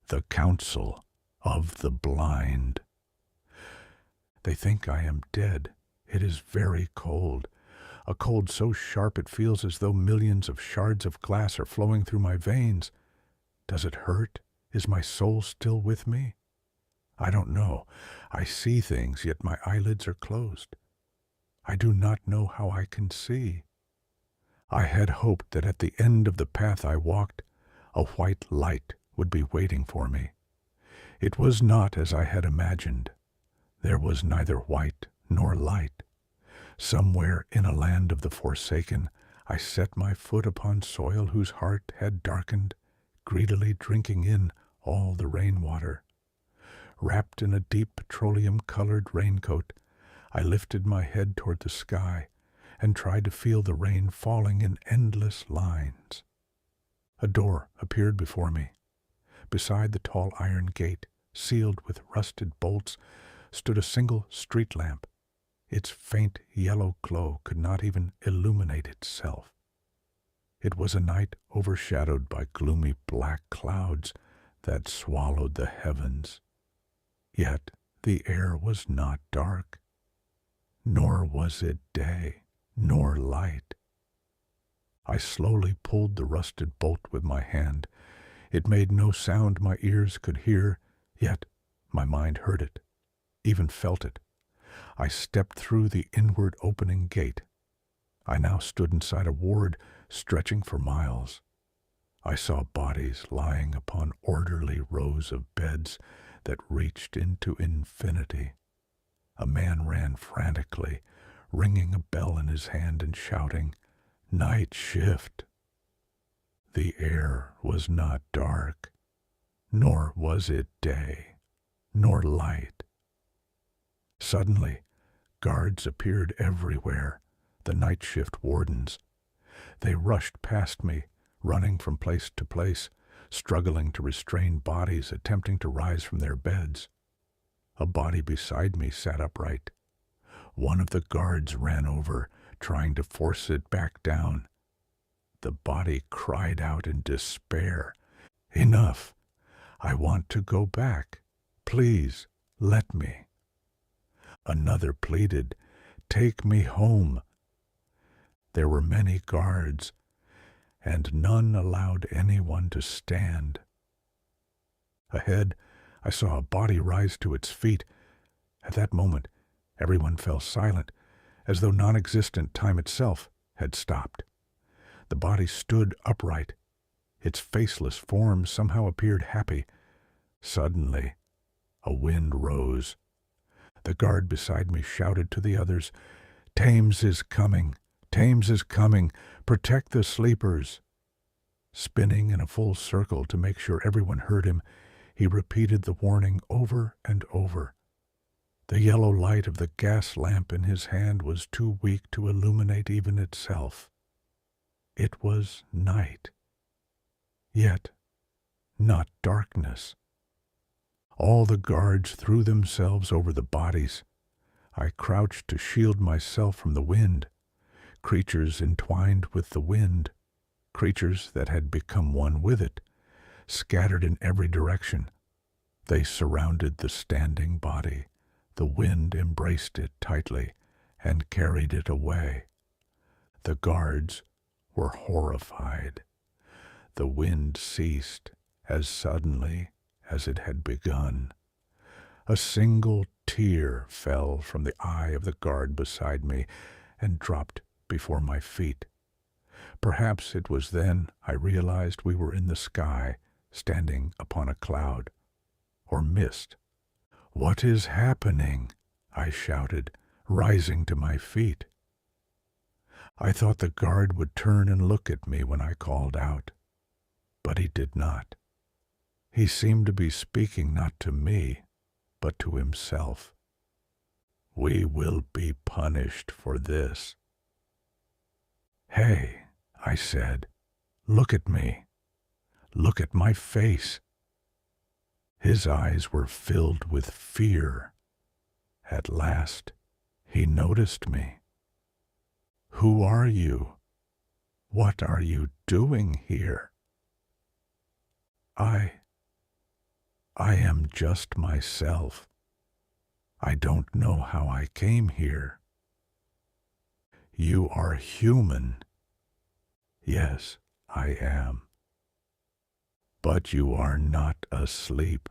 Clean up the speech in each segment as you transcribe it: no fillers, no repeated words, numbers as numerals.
The counsel of the blind. They think I am dead. It is very cold. A cold so sharp it feels as though millions of shards of glass are flowing through my veins. Does it hurt? Is my soul still with me? I don't know. I see things, yet my eyelids are closed. I do not know how I can see. I had hoped that at the end of the path I walked, a white light would be waiting for me. It was not as I had imagined. There was neither white nor light. Somewhere in a land of the forsaken, I set my foot upon soil whose heart had darkened, greedily drinking in all the rainwater. Wrapped in a deep petroleum-colored raincoat, I lifted my head toward the sky and tried to feel the rain falling in endless lines. A door appeared before me. Beside the tall iron gate, sealed with rusted bolts, stood a single street lamp. Its faint yellow glow could not even illuminate itself. It was a night overshadowed by gloomy black clouds that swallowed the heavens. Yet the air was not dark, nor was it day, nor light. I slowly pulled the rusted bolt with my hand. It made no sound my ears could hear, yet my mind heard it, even felt it. I stepped through the inward opening gate. I now stood inside a ward stretching for miles. I saw bodies lying upon orderly rows of beds that reached into infinity. A man ran frantically, ringing a bell in his hand and shouting, "Night shift!" The air was not dark, nor was it day, nor light. Suddenly, guards appeared everywhere, the night shift wardens. They rushed past me, running from place to place, struggling to restrain bodies attempting to rise from their beds. A body beside me sat upright. One of the guards ran over, trying to force it back down. The body cried out in despair, "Enough! I want to go back. Please, let me." Another pleaded, "Take me home." There were many guards, and none allowed anyone to stand. Ahead, I saw a body rise to its feet. At that moment, everyone fell silent, as though non-existent time itself had stopped. The body stood upright. Its faceless form somehow appeared happy. Suddenly, a wind rose. The guard beside me shouted to the others, "Thames is coming! Thames is coming! Protect the sleepers!" Spinning in a full circle to make sure everyone heard him, he repeated the warning over and over. The yellow light of the gas lamp in his hand was too weak to illuminate even itself. It was night, yet not darkness. All the guards threw themselves over the bodies. I crouched to shield myself from the wind. Creatures entwined with the wind, creatures that had become one with it, scattered in every direction. They surrounded the standing body. The wind embraced it tightly and carried it away. The guards were horrified. The wind ceased as suddenly as it had begun. A single tear fell from the eye of the guard beside me and dropped before my feet. Perhaps it was then I realized we were in the sky, standing upon a cloud, or mist. "What is happening?" I shouted, rising to my feet. I thought the guard would turn and look at me when I called out, but he did not. He seemed to be speaking not to me, but to himself. "We will be punished for this." "Hey," I said, "look at me. Look at my face." His eyes were filled with fear. At last, he noticed me. "Who are you? What are you doing here?" I am just myself. I don't know how I came here. You are human. Yes, I am. But you are not asleep.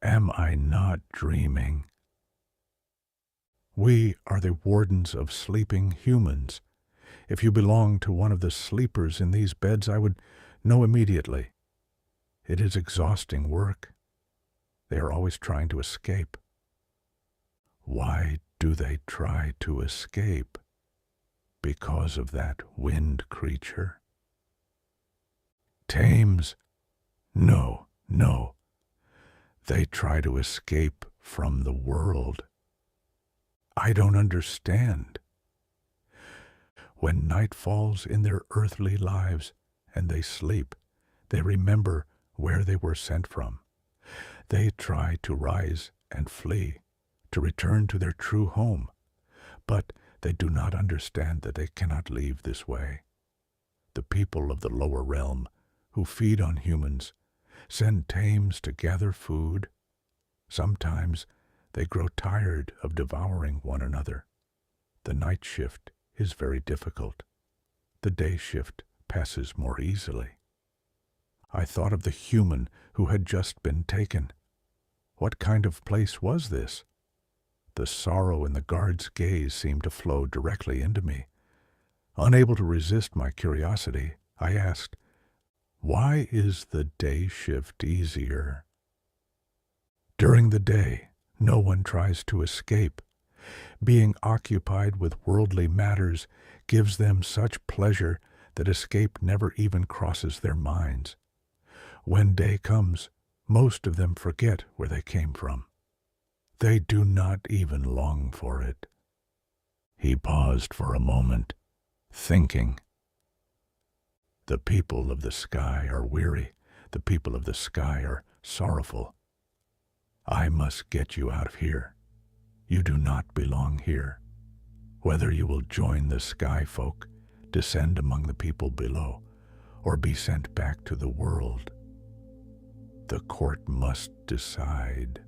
Am I not dreaming? We are the wardens of sleeping humans. If you belong to one of the sleepers in these beds, I would know immediately. It is exhausting work. They are always trying to escape. Why do they try to escape? Because of that wind creature? Thames? No, no. They try to escape from the world. I don't understand. When night falls in their earthly lives and they sleep, they remember where they were sent from. They try to rise and flee, to return to their true home, but they do not understand that they cannot leave this way. The people of the lower realm, who feed on humans, send Thames to gather food. Sometimes they grow tired of devouring one another. The night shift is very difficult. The day shift passes more easily. I thought of the human who had just been taken. What kind of place was this? The sorrow in the guard's gaze seemed to flow directly into me. Unable to resist my curiosity, I asked, "Why is the day shift easier?" During the day, no one tries to escape. Being occupied with worldly matters gives them such pleasure that escape never even crosses their minds. When day comes, most of them forget where they came from. They do not even long for it. He paused for a moment, thinking. The people of the sky are weary. The people of the sky are sorrowful. I must get you out of here. You do not belong here. Whether you will join the sky folk, descend among the people below, or be sent back to the world, the court must decide.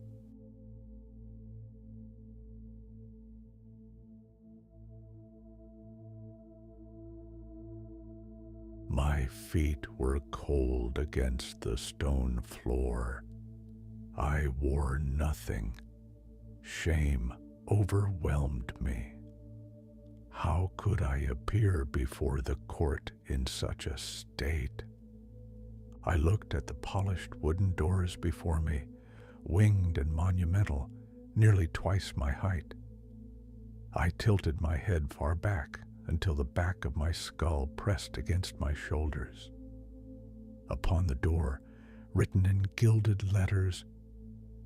My feet were cold against the stone floor. I wore nothing. Shame overwhelmed me. How could I appear before the court in such a state? I looked at the polished wooden doors before me, winged and monumental, nearly twice my height. I tilted my head far back until the back of my skull pressed against my shoulders. Upon the door, written in gilded letters,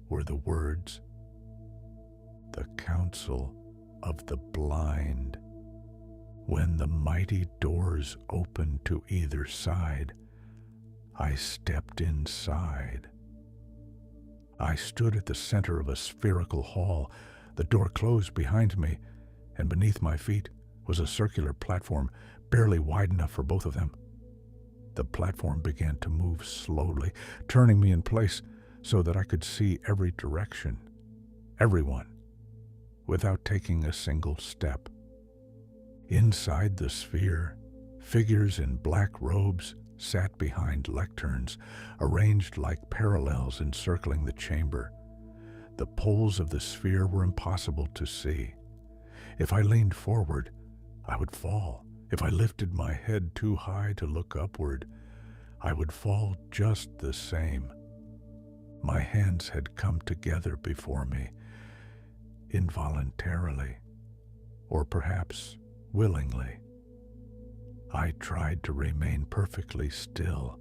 were the words, "The Council of the Blind." When the mighty doors opened to either side, I stepped inside. I stood at the center of a spherical hall. The door closed behind me, and beneath my feet was a circular platform barely wide enough for both of them. The platform began to move slowly, turning me in place so that I could see every direction, everyone, without taking a single step. Inside the sphere, figures in black robes sat behind lecterns, arranged like parallels encircling the chamber. The poles of the sphere were impossible to see. If I leaned forward, I would fall. If I lifted my head too high to look upward, I would fall just the same. My hands had come together before me, involuntarily, or perhaps willingly. I tried to remain perfectly still.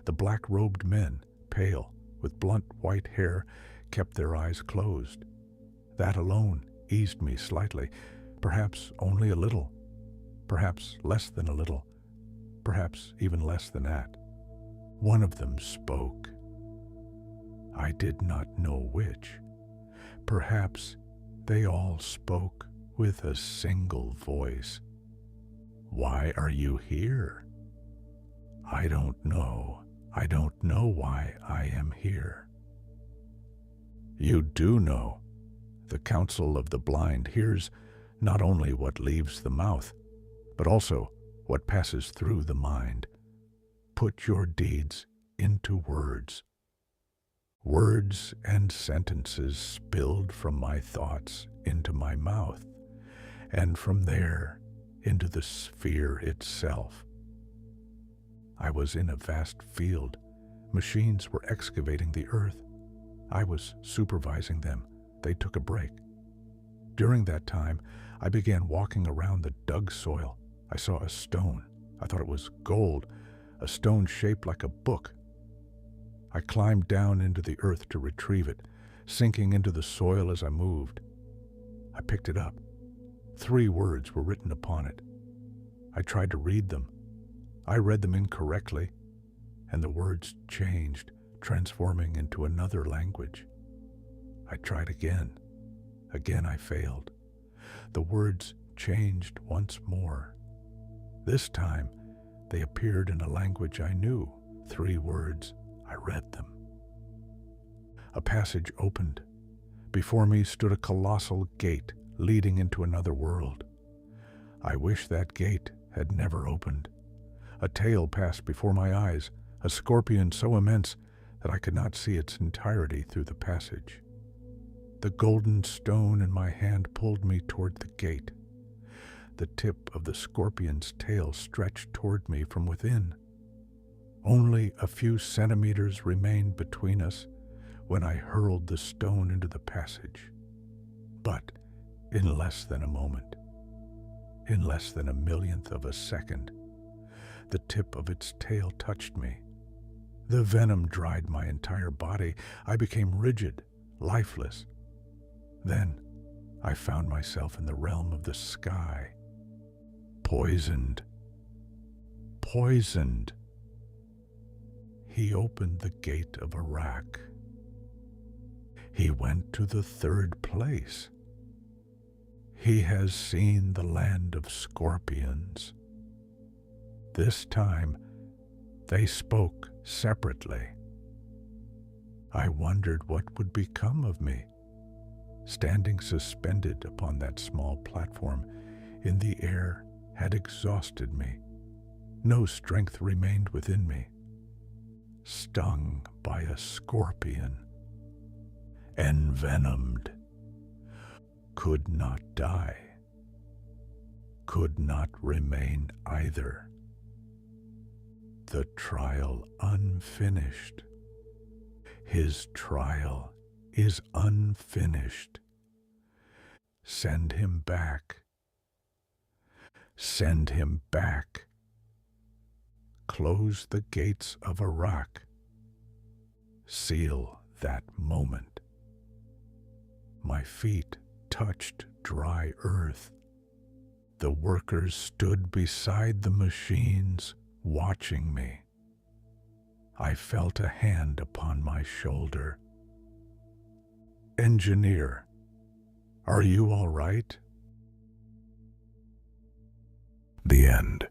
The black-robed men, pale, with blunt white hair, kept their eyes closed. That alone eased me slightly, perhaps only a little, perhaps less than a little, perhaps even less than that. One of them spoke. I did not know which. Perhaps they all spoke with a single voice. "Why are you here?" "I don't know," I don't know why I am here. You do know. The counsel of the blind hears not only what leaves the mouth, but also what passes through the mind. Put your deeds into words. Words and sentences spilled from my thoughts into my mouth, and from there into the sphere itself. I was in a vast field. Machines were excavating the earth. I was supervising them. They took a break. During that time, I began walking around the dug soil. I saw a stone. I thought it was gold, a stone shaped like a book. I climbed down into the earth to retrieve it, sinking into the soil as I moved. I picked it up. 3 words were written upon it. I tried to read them. I read them incorrectly, and the words changed, transforming into another language. I tried again. Again I failed. The words changed once more. This time, they appeared in a language I knew. 3 words. I read them. A passage opened. Before me stood a colossal gate leading into another world. I wish that gate had never opened. A tail passed before my eyes, a scorpion so immense that I could not see its entirety through the passage. The golden stone in my hand pulled me toward the gate. The tip of the scorpion's tail stretched toward me from within. Only a few centimeters remained between us when I hurled the stone into the passage. But in less than a moment, in less than a millionth of a second, the tip of its tail touched me. The venom dried my entire body. I became rigid, lifeless. Then I found myself in the realm of the sky. Poisoned. Poisoned. He opened the gate of Iraq. He went to the 3rd place. He has seen the land of scorpions. This time, they spoke separately. I wondered what would become of me. Standing suspended upon that small platform in the air had exhausted me. No strength remained within me. Stung by a scorpion, envenomed, could not die, could not remain either. The trial unfinished. His trial is unfinished. Send him back. Send him back. Close the gates of Iraq. Seal that moment. My feet touched dry earth. The workers stood beside the machines, watching me. I felt a hand upon my shoulder. Engineer, are you all right? The end.